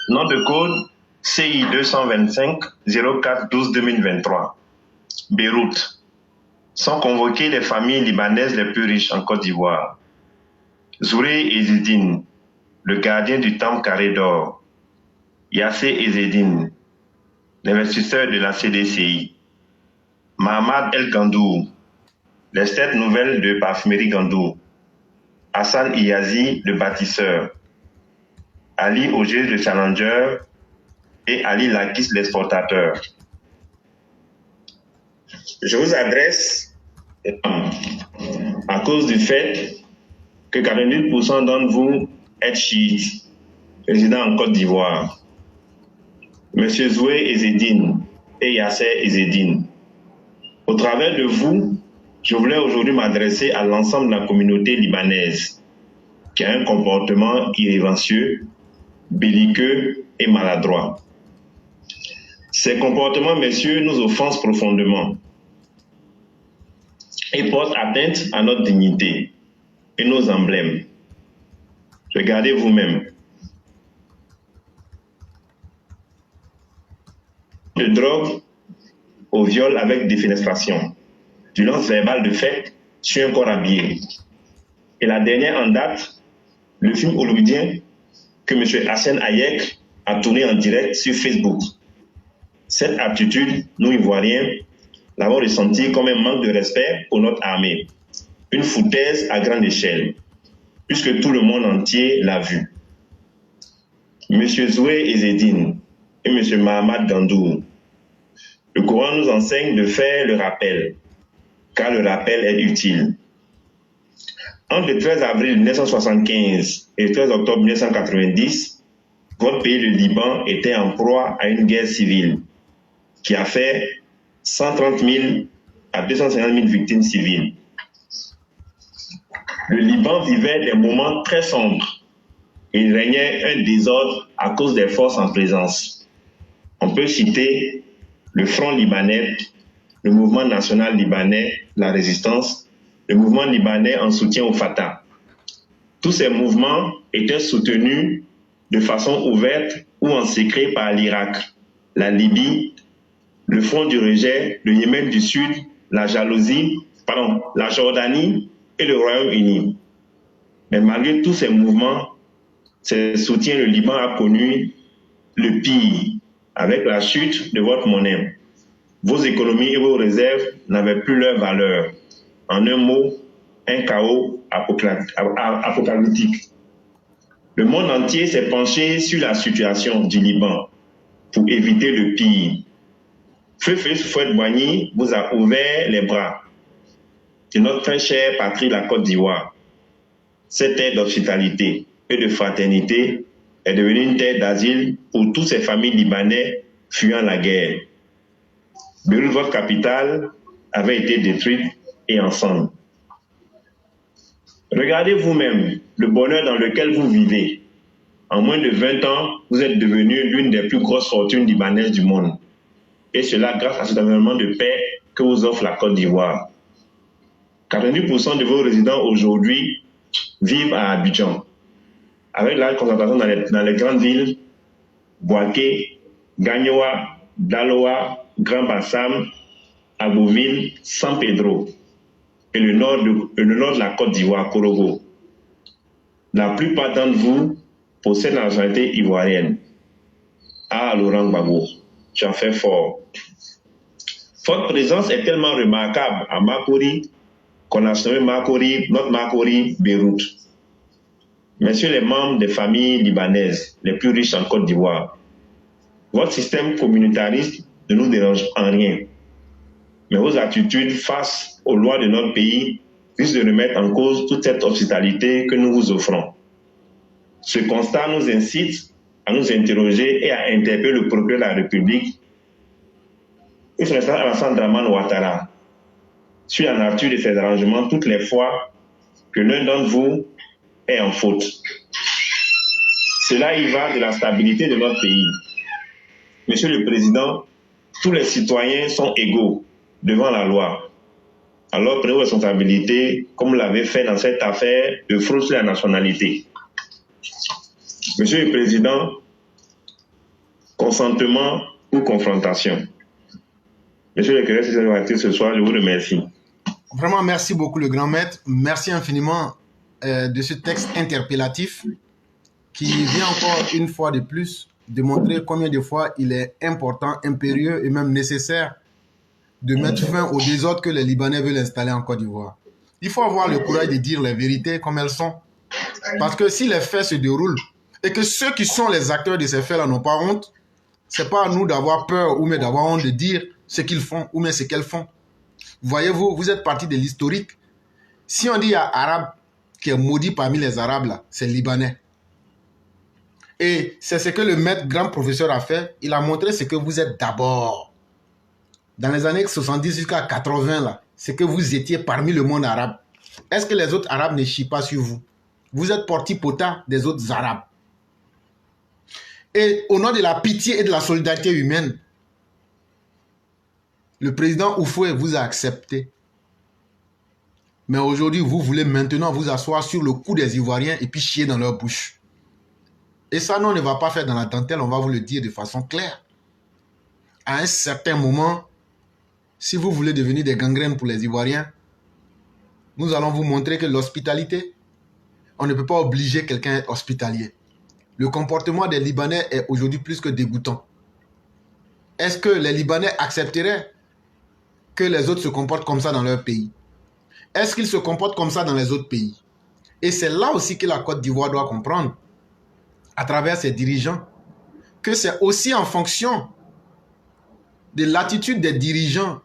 Nom de code CI 225 04 12 2023. Beyrouth. Sont convoquées les familles libanaises les plus riches en Côte d'Ivoire. Zouré Ezzedine, le gardien du temple carré d'or. Yassé Ezzedine, l'investisseur de la CDCI. Mahamad El Gandour, l'esthète nouvelle de parfumerie Gandour. Hassan Iyazi, le bâtisseur. Ali Auger, le challenger. Et Ali Lakis, l'exportateur. Je vous adresse à cause du fait que 48% d'entre vous êtes chiites, résidant en Côte d'Ivoire. Monsieur Zoué Ezzedine et Yasser Ezzedine. Au travers de vous, je voulais aujourd'hui m'adresser à l'ensemble de la communauté libanaise qui a un comportement irrévérencieux, belliqueux et maladroit. Ces comportements, messieurs, nous offensent profondément et portent atteinte à notre dignité et nos emblèmes. Regardez vous-même. De drogue au viol avec défenestration, violence verbale de fait sur un corps habillé. Et la dernière en date, le film hollywoodien que M. Hassan Hayek a tourné en direct sur Facebook. Cette attitude, nous Ivoiriens, l'avons ressenti comme un manque de respect pour notre armée, une foutaise à grande échelle, puisque tout le monde entier l'a vu. M. Zoué Ezzedine et M. Mahamad Gandour, le Coran nous enseigne de faire le rappel, car le rappel est utile. Entre le 13 avril 1975 et le 13 octobre 1990, votre pays, le Liban, était en proie à une guerre civile qui a fait 130 000 à 250 000 victimes civiles. Le Liban vivait des moments très sombres. Il régnait un désordre à cause des forces en présence. On peut citer le Front libanais, le Mouvement national libanais, la résistance, le mouvement libanais en soutien au Fatah. Tous ces mouvements étaient soutenus de façon ouverte ou en secret par l'Irak, la Libye, le Front du rejet, le Yémen du Sud, la Jordanie et le Royaume-Uni. Mais malgré tous ces mouvements, ces soutiens, le Liban a connu le pire avec la chute de votre monnaie. Vos économies et vos réserves n'avaient plus leur valeur. En un mot, un chaos apocalyptique. Le monde entier s'est penché sur la situation du Liban pour éviter le pire. Fouet-Boigny vous a ouvert les bras de notre très chère patrie, la Côte d'Ivoire. Cette terre d'hospitalité et de fraternité est devenue une terre d'asile pour toutes ces familles libanaises fuyant la guerre. Beyrouth, votre capitale, avait été détruite et ensemble. Regardez vous-même le bonheur dans lequel vous vivez. En moins de 20 ans, vous êtes devenu l'une des plus grosses fortunes libanaises du monde. Et cela grâce à cet environnement de paix que vous offre la Côte d'Ivoire. 90% de vos résidents aujourd'hui vivent à Abidjan, avec la concentration dans les grandes villes, Bouaké, Gagnoa, Daloa, Grand Bassam, Agouville, San Pedro et le nord de la Côte d'Ivoire, Korogo. La plupart d'entre vous possèdent la nationalité ivoirienne. Ah, Laurent Gbagbo, tu as fait fort. Votre présence est tellement remarquable à Makori qu'on a nommé notre Makori Beyrouth. Messieurs les membres des familles libanaises les plus riches en Côte d'Ivoire, votre système communautariste ne nous dérange en rien. Mais vos attitudes face aux lois de notre pays risquent de remettre en cause toute cette hospitalité que nous vous offrons. Ce constat nous incite à nous interroger et à interpeller le procureur de la République et son excellence Alassane Dramane Ouattara sur la nature de ces arrangements toutes les fois que l'un d'entre vous est en faute. Cela y va de la stabilité de notre pays. Monsieur le Président, tous les citoyens sont égaux devant la loi. Alors prenez vos responsabilités comme vous l'avez fait dans cette affaire de fraude sur la nationalité. Monsieur le Président, consentement ou confrontation. Monsieur le Créateur, c'est actif ce soir, je vous remercie. Vraiment, merci beaucoup le grand maître. Merci infiniment de ce texte interpellatif qui vient encore une fois de plus démontrer combien de fois il est important, impérieux et même nécessaire de mettre fin au désordre que les Libanais veulent installer en Côte d'Ivoire. Il faut avoir le courage de dire les vérités comme elles sont. Parce que si les faits se déroulent et que ceux qui sont les acteurs de ces faits-là n'ont pas honte, c'est pas à nous d'avoir peur ou même d'avoir honte de dire ce qu'ils font ou même ce qu'elles font. Voyez-vous, vous êtes parti de l'historique. Si on dit il y a arabe qui est maudit parmi les arabes là, c'est libanais. Et c'est ce que le maître grand professeur a fait. Il a montré ce que vous êtes d'abord. Dans les années 70 jusqu'à 80 là, c'est que vous étiez parmi le monde arabe. Est-ce que les autres arabes ne chient pas sur vous? Vous êtes porte-potin des autres arabes. Et au nom de la pitié et de la solidarité humaine, le président Houphouët vous a accepté. Mais aujourd'hui, vous voulez maintenant vous asseoir sur le cou des Ivoiriens et puis chier dans leur bouche. Et ça, non, on ne va pas faire dans la dentelle, on va vous le dire de façon claire. À un certain moment, si vous voulez devenir des gangrènes pour les Ivoiriens, nous allons vous montrer que l'hospitalité, on ne peut pas obliger quelqu'un à être hospitalier. Le comportement des Libanais est aujourd'hui plus que dégoûtant. Est-ce que les Libanais accepteraient que les autres se comportent comme ça dans leur pays? Est-ce qu'ils se comportent comme ça dans les autres pays? Et c'est là aussi que la Côte d'Ivoire doit comprendre, à travers ses dirigeants, que c'est aussi en fonction de l'attitude des dirigeants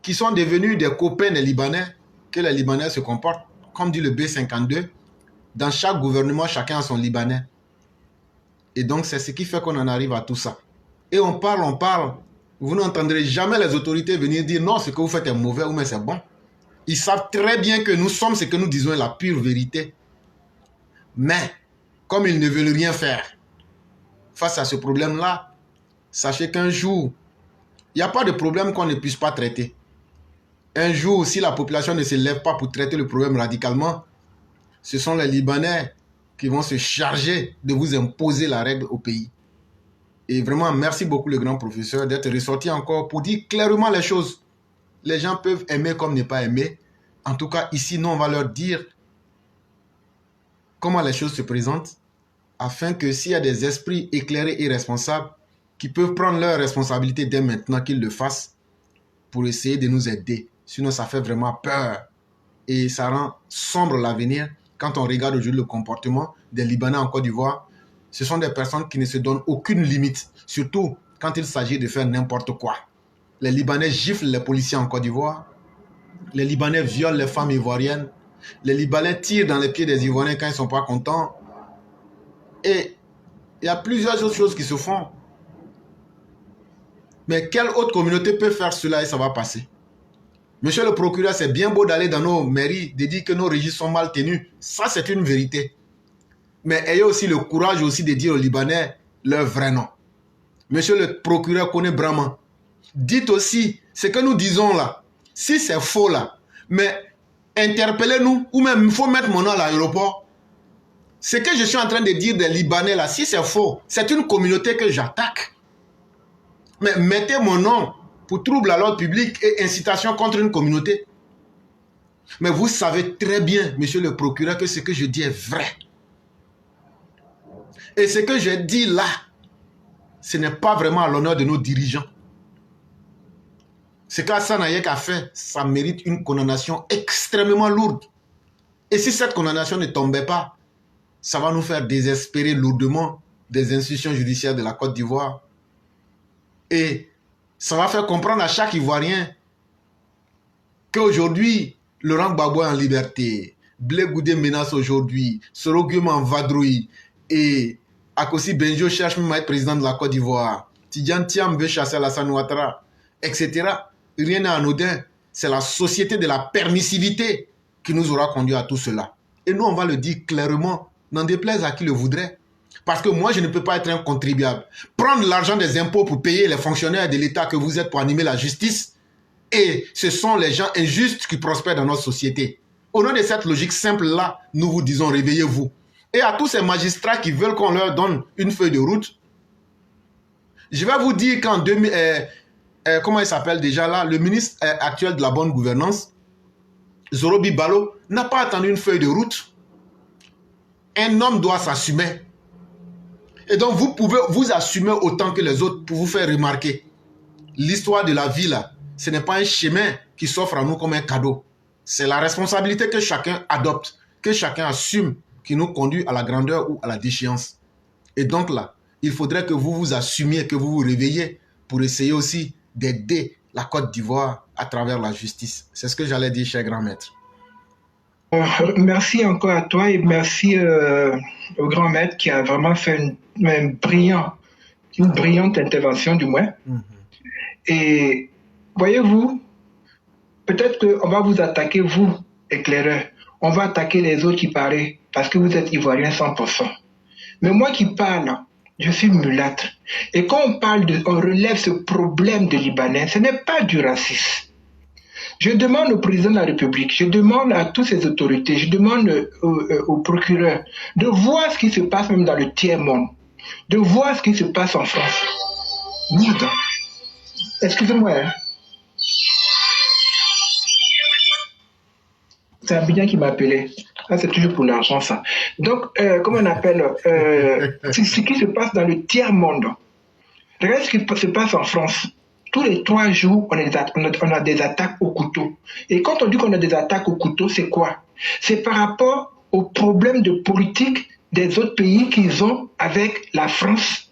qui sont devenus des copains des Libanais que les Libanais se comportent. Comme dit le B52, dans chaque gouvernement, chacun a son Libanais. Et donc, c'est ce qui fait qu'on en arrive à tout ça. Et on parle. Vous n'entendrez jamais les autorités venir dire non, ce que vous faites est mauvais ou mais c'est bon. Ils savent très bien que nous sommes ce que nous disons est la pure vérité. Mais, comme ils ne veulent rien faire face à ce problème-là, sachez qu'un jour, il n'y a pas de problème qu'on ne puisse pas traiter. Un jour, si la population ne se lève pas pour traiter le problème radicalement, ce sont les Libanais qui vont se charger de vous imposer la règle au pays. Et vraiment, merci beaucoup le grand professeur d'être ressorti encore pour dire clairement les choses. Les gens peuvent aimer comme ne pas aimer. En tout cas, ici, nous, on va leur dire comment les choses se présentent afin que s'il y a des esprits éclairés et responsables qui peuvent prendre leurs responsabilités dès maintenant, qu'ils le fassent pour essayer de nous aider. Sinon, ça fait vraiment peur et ça rend sombre l'avenir quand on regarde aujourd'hui le comportement des Libanais en Côte d'Ivoire. Ce sont des personnes qui ne se donnent aucune limite, surtout quand il s'agit de faire n'importe quoi. Les Libanais giflent les policiers en Côte d'Ivoire. Les Libanais violent les femmes ivoiriennes. Les Libanais tirent dans les pieds des Ivoiriens quand ils ne sont pas contents. Et il y a plusieurs autres choses qui se font. Mais quelle autre communauté peut faire cela et ça va passer? Monsieur le procureur, c'est bien beau d'aller dans nos mairies, de dire que nos registres sont mal tenus. Ça, c'est une vérité. Mais ayez aussi le courage aussi de dire aux Libanais leur vrai nom. Monsieur le procureur connaît Brahman. Dites aussi ce que nous disons là. Si c'est faux là, mais interpellez-nous ou même il faut mettre mon nom à l'aéroport. Ce que je suis en train de dire des Libanais là, si c'est faux, c'est une communauté que j'attaque. Mais mettez mon nom pour trouble à l'ordre public et incitation contre une communauté. Mais vous savez très bien, monsieur le procureur, que ce que je dis est vrai. Et ce que je dis là, ce n'est pas vraiment à l'honneur de nos dirigeants. Ce qu'Hassane Hayek a fait, ça mérite une condamnation extrêmement lourde. Et si cette condamnation ne tombait pas, ça va nous faire désespérer lourdement des institutions judiciaires de la Côte d'Ivoire. Et ça va faire comprendre à chaque Ivoirien qu'aujourd'hui, Laurent Gbagbo est en liberté, Blé Goudé menace aujourd'hui, Soro Guéman vadrouille et Akossi Benjo cherche même à être président de la Côte d'Ivoire. Tidjane Thiam veut chasser Alassane Ouattara, etc. Rien n'est anodin. C'est la société de la permissivité qui nous aura conduit à tout cela. Et nous, on va le dire clairement, n'en déplaise à qui le voudrait. Parce que moi, je ne peux pas être un contribuable. Prendre l'argent des impôts pour payer les fonctionnaires de l'État que vous êtes pour animer la justice, et ce sont les gens injustes qui prospèrent dans notre société. Au nom de cette logique simple-là, nous vous disons réveillez-vous. Et à tous ces magistrats qui veulent qu'on leur donne une feuille de route, Je vais vous dire qu'en 2000... comment il s'appelle déjà là? Le ministre actuel de la bonne gouvernance, Zorobi Balo, n'a pas attendu une feuille de route. Un homme doit s'assumer. Et donc, vous pouvez vous assumer autant que les autres pour vous faire remarquer. L'histoire de la vie, là, ce n'est pas un chemin qui s'offre à nous comme un cadeau. C'est la responsabilité que chacun adopte, que chacun assume, qui nous conduit à la grandeur ou à la déchéance. Et donc là, il faudrait que vous vous assumiez, que vous vous réveillez pour essayer aussi d'aider la Côte d'Ivoire à travers la justice. C'est ce que j'allais dire, cher grand maître. Merci encore à toi et merci au grand maître qui a vraiment fait une brillante intervention du moins. Et voyez-vous, peut-être qu'on va vous attaquer, vous, éclaireurs. On va attaquer les autres qui parlent parce que vous êtes ivoirien 100%. Mais moi qui parle, je suis mulâtre. Et quand on relève ce problème de Libanais, ce n'est pas du racisme. Je demande au président de la République, je demande à toutes ces autorités, je demande au procureur de voir ce qui se passe même dans le tiers-monde, de voir ce qui se passe en France. Merde. Excusez-moi. Hein. C'est Abidjan qui m'a appelé. Ça, c'est toujours pour l'argent, ça. Donc, comment on appelle ce qui se passe dans le tiers-monde. Regarde ce qui se passe en France. Tous les 3 jours, on a des attaques au couteau. Et quand on dit qu'on a des attaques au couteau, c'est quoi? C'est par rapport aux problèmes de politique des autres pays qu'ils ont avec la France.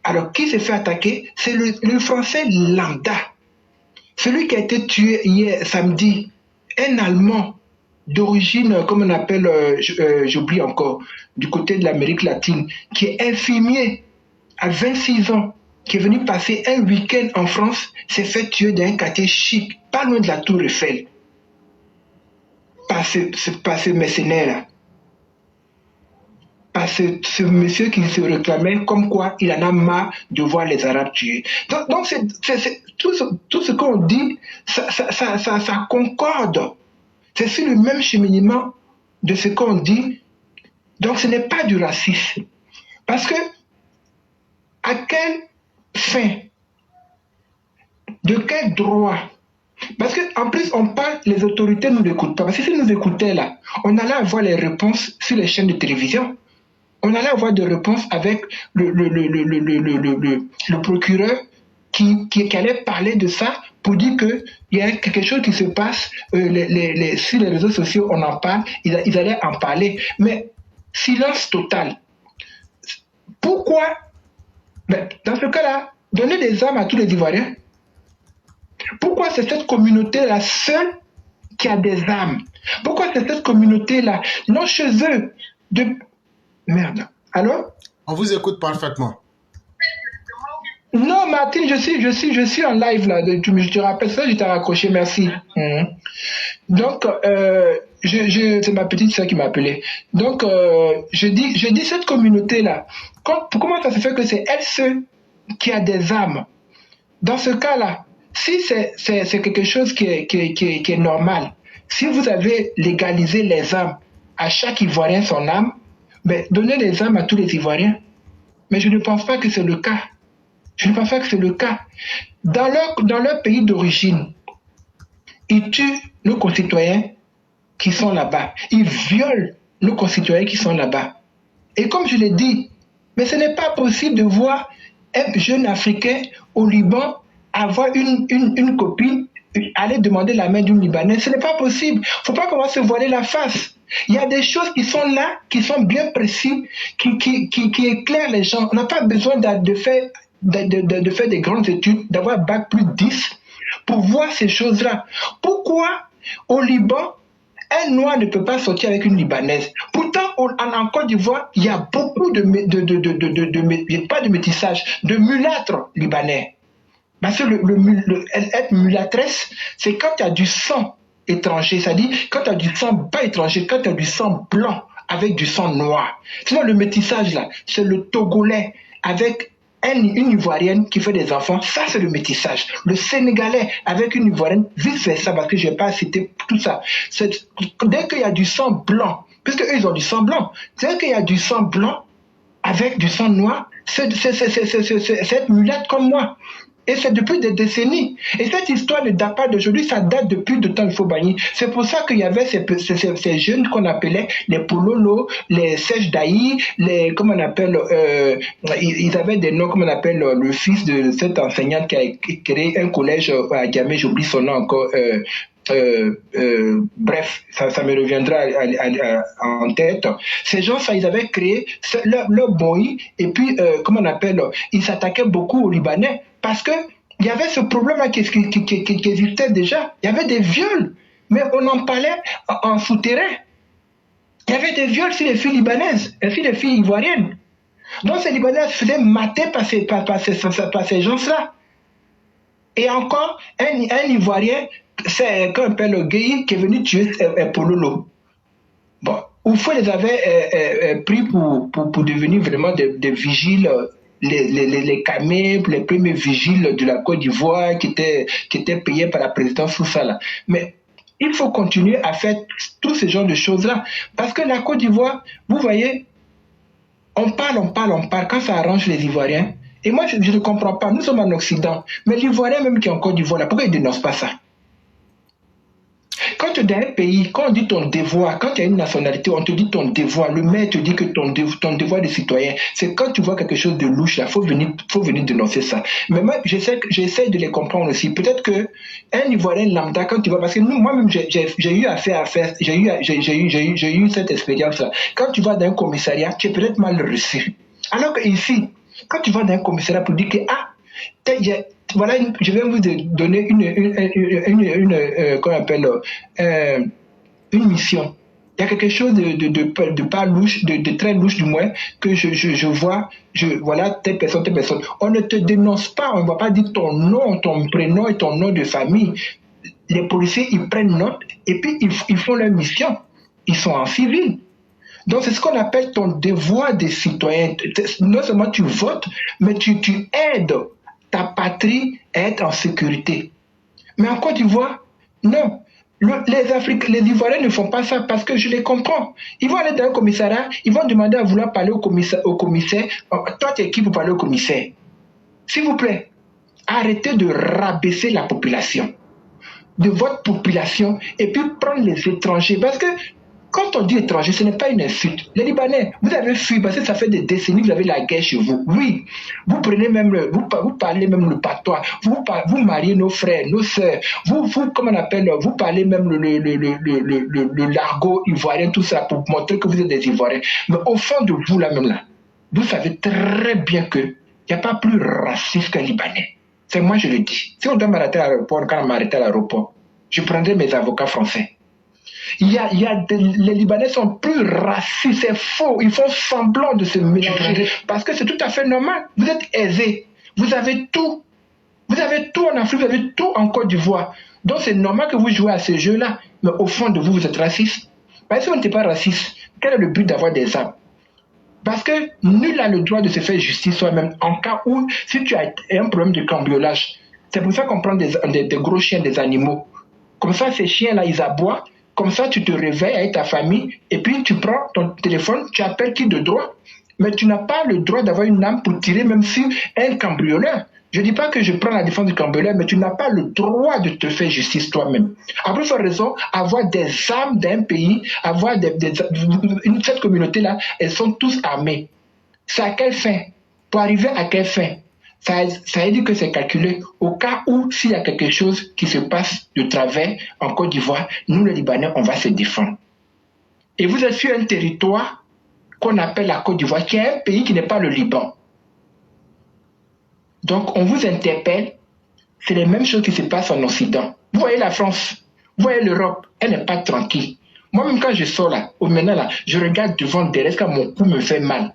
Alors, qui s'est fait attaquer? C'est le Français lambda. Celui qui a été tué hier, samedi, un Allemand d'origine, comme on appelle, j'oublie encore, du côté de l'Amérique latine, qui est infirmier à 26 ans, qui est venu passer un week-end en France, s'est fait tuer dans un quartier chic, pas loin de la Tour Eiffel. Par ce mercenaire-là. Par ce monsieur qui se réclamait comme quoi il en a marre de voir les Arabes tués. Donc tout ce qu'on dit, ça concorde. C'est sur le même cheminement de ce qu'on dit. Donc ce n'est pas du racisme. Parce que, à quelle fin? De quel droit? Parce qu'en plus, on parle, les autorités ne nous écoutent pas. Parce que si nous écoutaient là, on allait avoir les réponses sur les chaînes de télévision. On allait avoir des réponses avec le procureur qui allait parler de ça pour dire qu'il y a quelque chose qui se passe sur les réseaux sociaux, on en parle, ils allaient en parler. Mais silence total. Pourquoi? Dans ce cas-là, donner des armes à tous les Ivoiriens. Pourquoi c'est cette communauté-là seule qui a des armes? Pourquoi c'est cette communauté-là, non chez eux, Merde. Allô? On vous écoute parfaitement. Non, Martine, je suis en live là. Je te rappelle ça, je t'ai raccroché, merci. Donc, c'est ma petite soeur qui m'a appelé. Donc, je dis cette communauté-là. Comment ça se fait que c'est elle seule qui a des armes? Dans ce cas-là, si c'est quelque chose qui est normal, si vous avez légalisé les armes, à chaque Ivoirien son arme, ben, donnez les armes à tous les Ivoiriens. Mais je ne pense pas que c'est le cas. Je ne pense pas que c'est le cas. Dans leur pays d'origine, ils tuent nos concitoyens qui sont là-bas. Ils violent nos concitoyens qui sont là-bas. Et comme je l'ai dit, mais ce n'est pas possible de voir un jeune Africain au Liban avoir une copine, aller demander la main d'une Libanaise. Ce n'est pas possible. Il ne faut pas qu'on va se voiler la face. Il y a des choses qui sont là, qui sont bien précises, qui éclairent les gens. On n'a pas besoin de faire des grandes études, d'avoir bac plus 10 pour voir ces choses-là. Pourquoi au Liban, un noir ne peut pas sortir avec une Libanaise? Pourtant, en Côte d'Ivoire, il y a beaucoup pas de métissage, de mulâtres libanais. Parce que être mulâtresse, c'est quand il y a du sang étranger, c'est-à-dire quand tu as du sang pas étranger, quand tu as du sang blanc avec du sang noir. Sinon, le métissage là, c'est le Togolais avec une Ivoirienne qui fait des enfants, ça c'est le métissage. Le Sénégalais avec une Ivoirienne, vice versa, parce que je n'ai pas cité tout ça. Dès qu'il y a du sang blanc, puisque eux ils ont du sang blanc, dès qu'il y a du sang blanc avec du sang noir, cette mulâtre comme moi. Et c'est depuis des décennies. Et cette histoire ne date pas d'aujourd'hui, ça date depuis le temps de Fobagny. C'est pour ça qu'il y avait ces jeunes qu'on appelait les Pololo, les Sèche Daï, les, comment on appelle, ils avaient des noms, comme on appelle, le fils de cette enseignante qui a créé un collège à Djamé, j'oublie son nom encore, bref, ça me reviendra en tête. Ces gens, ça, ils avaient créé leur boy, et puis, comment on appelle, ils s'attaquaient beaucoup aux Libanais, parce que il y avait ce problème-là qui existait déjà. Il y avait des viols, mais on en parlait en souterrain. Il y avait des viols sur les filles libanaises, et sur les filles ivoiriennes. Donc ces Libanais se faisaient mater par ces gens-là. Et encore, un Ivoirien, c'est qu'on appelle le gay, qui est venu tuer Pololo. Bon, Oufou les avait pris pour devenir vraiment des vigiles, les camés, les premiers vigiles de la Côte d'Ivoire qui étaient payés par la présidence Soussala. Mais il faut continuer à faire tous ces genres de choses-là. Parce que la Côte d'Ivoire, vous voyez, on parle, quand ça arrange les Ivoiriens. Et moi, je ne comprends pas. Nous sommes en Occident. Mais l'Ivoirien même qui est en Côte d'Ivoire, là, pourquoi il ne dénonce pas ça? Quand tu es dans un pays, quand on dit ton devoir, quand tu as une nationalité, on te dit ton devoir. Le maire te dit que ton devoir de citoyen, c'est quand tu vois quelque chose de louche, là, faut venir dénoncer ça. Mais moi, j'essaie de les comprendre aussi. Peut-être que un Ivoirien lambda, quand tu vois, parce que moi-même, j'ai eu affaire à faire, j'ai eu cette expérience-là. Quand tu vas dans un commissariat, tu es peut-être mal reçu. Alors que ici, quand tu vas dans un commissariat pour dire que, voilà, je vais vous donner qu'on appelle une mission. Il y a quelque chose de pas louche, de très louche du moins, que je vois, voilà, telle personne. On ne te dénonce pas, on ne va pas dire ton nom, ton prénom et ton nom de famille. Les policiers, ils prennent note et puis ils font leur mission. Ils sont en civil. Donc, c'est ce qu'on appelle ton devoir de citoyen. Non seulement tu votes, mais tu aides ta patrie à être en sécurité. Mais en Côte d'Ivoire, non. Les Ivoiriens ne font pas ça parce que je les comprends. Ils vont aller dans un commissariat, ils vont demander à vouloir parler au commissaire. Toi, tu es qui pour parler au commissaire? S'il vous plaît, arrêtez de rabaisser la population, de votre population, et puis prendre les étrangers. Parce que quand on dit étranger, ce n'est pas une insulte. Les Libanais, vous avez fui parce que ça fait des décennies que vous avez la guerre chez vous. Oui, vous prenez même vous parlez même le patois. Vous mariez nos frères, nos sœurs. Vous comment on appelle, vous parlez même le l'argot ivoirien, tout ça pour montrer que vous êtes des Ivoiriens. Mais au fond de vous là même là, vous savez très bien que il n'y a pas plus raciste qu'un Libanais. C'est moi je le dis. Si on doit m'arrêter à l'aéroport, quand on m'arrête à l'aéroport, je prendrai mes avocats français. Les Libanais sont plus racistes, c'est faux. Ils font semblant de se mélanger parce que c'est tout à fait normal. Vous êtes aisés, vous avez tout. Vous avez tout en Afrique, vous avez tout en Côte d'Ivoire. Donc c'est normal que vous jouez à ce jeu-là. Mais au fond de vous, vous êtes raciste. Parce que si on n'était pas raciste, quel est le but d'avoir des armes? Parce que nul n'a le droit de se faire justice soi-même en cas où, si tu as un problème de cambriolage. C'est pour ça qu'on prend des gros chiens, des animaux. Comme ça, ces chiens-là, ils aboient. Comme ça, tu te réveilles avec ta famille et puis tu prends ton téléphone, tu appelles qui de droit. Mais tu n'as pas le droit d'avoir une arme pour tirer même sur un cambrioleur. Je ne dis pas que je prends la défense du cambrioleur, mais tu n'as pas le droit de te faire justice toi-même. À plus forte raison, avoir des armes d'un pays, avoir cette communauté-là, elles sont tous armées. C'est à quelle fin? Pour arriver à quelle fin? Ça veut dire que c'est calculé au cas où s'il y a quelque chose qui se passe de travers en Côte d'Ivoire, nous les Libanais, on va se défendre. Et vous êtes sur un territoire qu'on appelle la Côte d'Ivoire, qui est un pays qui n'est pas le Liban. Donc on vous interpelle, c'est les mêmes choses qui se passent en Occident. Vous voyez la France, vous voyez l'Europe, elle n'est pas tranquille. Moi-même quand je sors là, maintenant là, je regarde devant derrière quand mon cou me fait mal.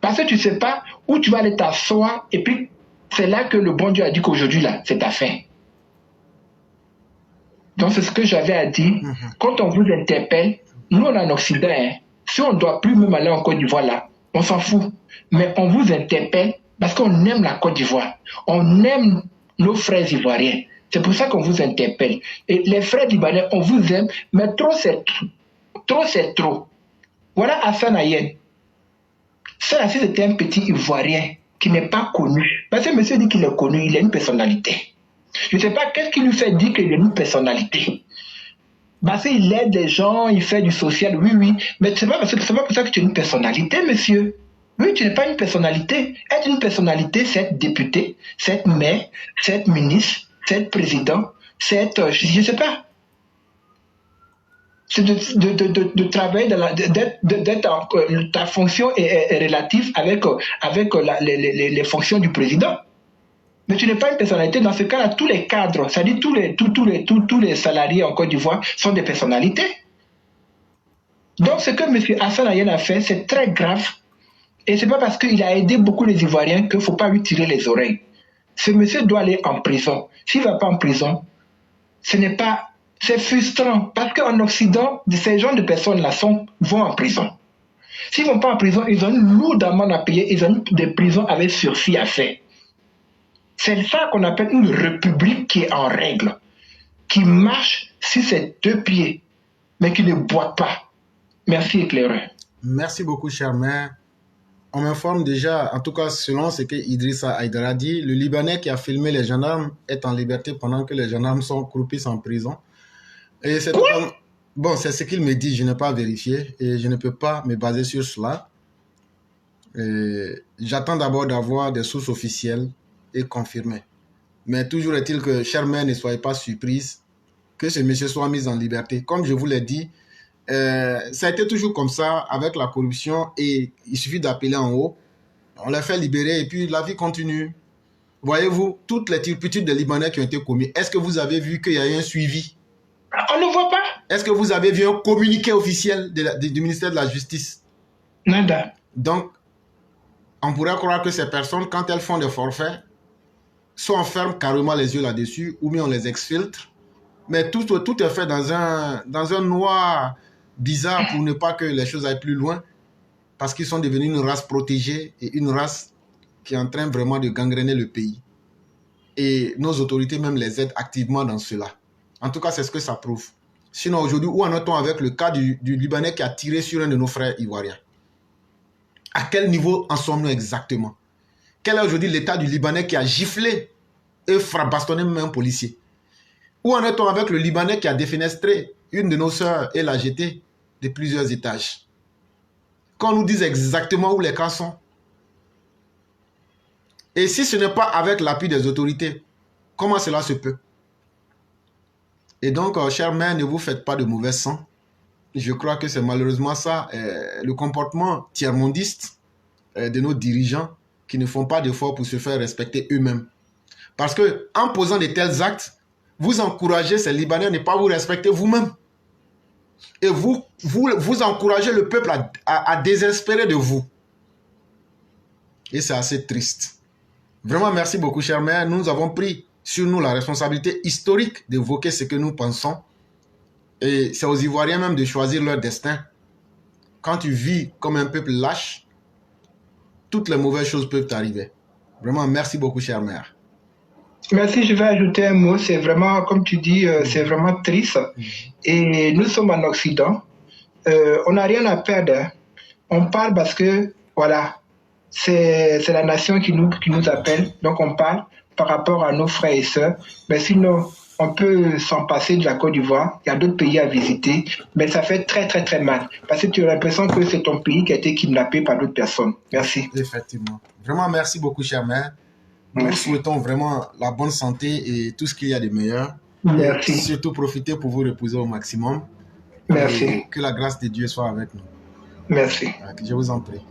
Parce que tu ne sais pas où tu vas aller t'asseoir et puis c'est là que le bon Dieu a dit qu'aujourd'hui là, c'est ta fin. Donc c'est ce que j'avais à dire. Quand on vous interpelle, nous on est en Occident, hein, si on ne doit plus même aller en Côte d'Ivoire là, on s'en fout. Mais on vous interpelle parce qu'on aime la Côte d'Ivoire. On aime nos frères ivoiriens. C'est pour ça qu'on vous interpelle. Et les frères libanais, on vous aime, mais trop c'est trop. Trop c'est trop. Voilà Hassan Ayen. Ça, c'était un petit Ivoirien qui n'est pas connu. Parce que monsieur dit qu'il est connu, il a une personnalité. Je ne sais pas qu'est-ce qui lui fait dire qu'il a une personnalité. Parce qu'il aide les gens, il fait du social, oui, oui. Mais c'est pas pour ça que tu as une personnalité, monsieur. Oui, tu n'es pas une personnalité. Être une personnalité, c'est être député, c'est être maire, c'est être ministre, c'est être président, c'est être, je ne sais pas. C'est de travailler, ta fonction est relative avec les fonctions du président. Mais tu n'es pas une personnalité. Dans ce cas-là, tous les cadres, c'est-à-dire tous les salariés en Côte d'Ivoire sont des personnalités. Donc, ce que M. Hassan Ayane a fait, c'est très grave. Et ce n'est pas parce qu'il a aidé beaucoup les Ivoiriens qu'il ne faut pas lui tirer les oreilles. Ce monsieur doit aller en prison. S'il ne va pas en prison, c'est frustrant. Parce qu'en Occident, ces genres de personnes-là vont en prison. S'ils ne vont pas en prison, ils ont une lourde amende à payer. Ils ont des prisons avec sursis à faire. C'est ça qu'on appelle une république qui est en règle, qui marche sur ses deux pieds, mais qui ne boite pas. Merci, éclaireur. Merci beaucoup, cher maire. On m'informe déjà, en tout cas selon ce que Idrissa Haïdara dit, le Libanais qui a filmé les gendarmes est en liberté pendant que les gendarmes sont croupis en prison. Et c'est bon, c'est ce qu'il me dit, je n'ai pas vérifié et je ne peux pas me baser sur cela. J'attends d'abord d'avoir des sources officielles et confirmées. Mais toujours est-il que, chers maires, ne soyez pas surprise que ce monsieur soit mis en liberté. Comme je vous l'ai dit, ça a été toujours comme ça avec la corruption et il suffit d'appeler en haut, on les fait libérer et puis la vie continue. Voyez-vous, toutes les turpitudes des Libanais qui ont été commises, est-ce que vous avez vu qu'il y a eu un suivi? On ne voit pas. Est-ce que vous avez vu un communiqué officiel du ministère de la Justice? Nada. Donc, on pourrait croire que ces personnes, quand elles font des forfaits, soit on ferme carrément les yeux là-dessus ou bien on les exfiltre. Mais tout est fait dans un noir bizarre pour ne pas que les choses aillent plus loin, parce qu'ils sont devenus une race protégée et une race qui est en train vraiment de gangréner le pays. Et nos autorités même les aident activement dans cela. En tout cas, c'est ce que ça prouve. Sinon, aujourd'hui, où en est-on avec le cas du Libanais qui a tiré sur un de nos frères ivoiriens? À quel niveau en sommes-nous exactement? Quel est aujourd'hui l'état du Libanais qui a giflé et bastonné même un policier? Où en est-on avec le Libanais qui a défenestré une de nos sœurs et l'a jetée de plusieurs étages? Qu'on nous dise exactement où les cas sont. Et si ce n'est pas avec l'appui des autorités, comment cela se peut? Et donc, chers maires, ne vous faites pas de mauvais sang. Je crois que c'est malheureusement ça, le comportement tiers-mondiste de nos dirigeants qui ne font pas d'efforts pour se faire respecter eux-mêmes. Parce qu'en posant de tels actes, vous encouragez ces Libanais à ne pas vous respecter vous-même. Et vous encouragez le peuple à désespérer de vous. Et c'est assez triste. Vraiment, merci beaucoup, chers maires. Nous avons pris sur nous la responsabilité historique d'évoquer ce que nous pensons. Et c'est aux Ivoiriens même de choisir leur destin. Quand tu vis comme un peuple lâche, toutes les mauvaises choses peuvent arriver. Vraiment, merci beaucoup, cher maire. Merci, je vais ajouter un mot. C'est vraiment, comme tu dis, c'est vraiment triste. Et nous sommes en Occident. On n'a rien à perdre. On parle parce que, voilà, c'est la nation qui nous appelle. Donc, on parle par rapport à nos frères et sœurs. Mais sinon, on peut s'en passer de la Côte d'Ivoire. Il y a d'autres pays à visiter. Mais ça fait très, très, très mal. Parce que tu as l'impression que c'est ton pays qui a été kidnappé par d'autres personnes. Merci. Effectivement. Vraiment, merci beaucoup, cher maire. Nous vous souhaitons vraiment la bonne santé et tout ce qu'il y a de meilleur. Merci. Surtout profitez pour vous reposer au maximum. Merci. Et que la grâce de Dieu soit avec nous. Merci. Je vous en prie.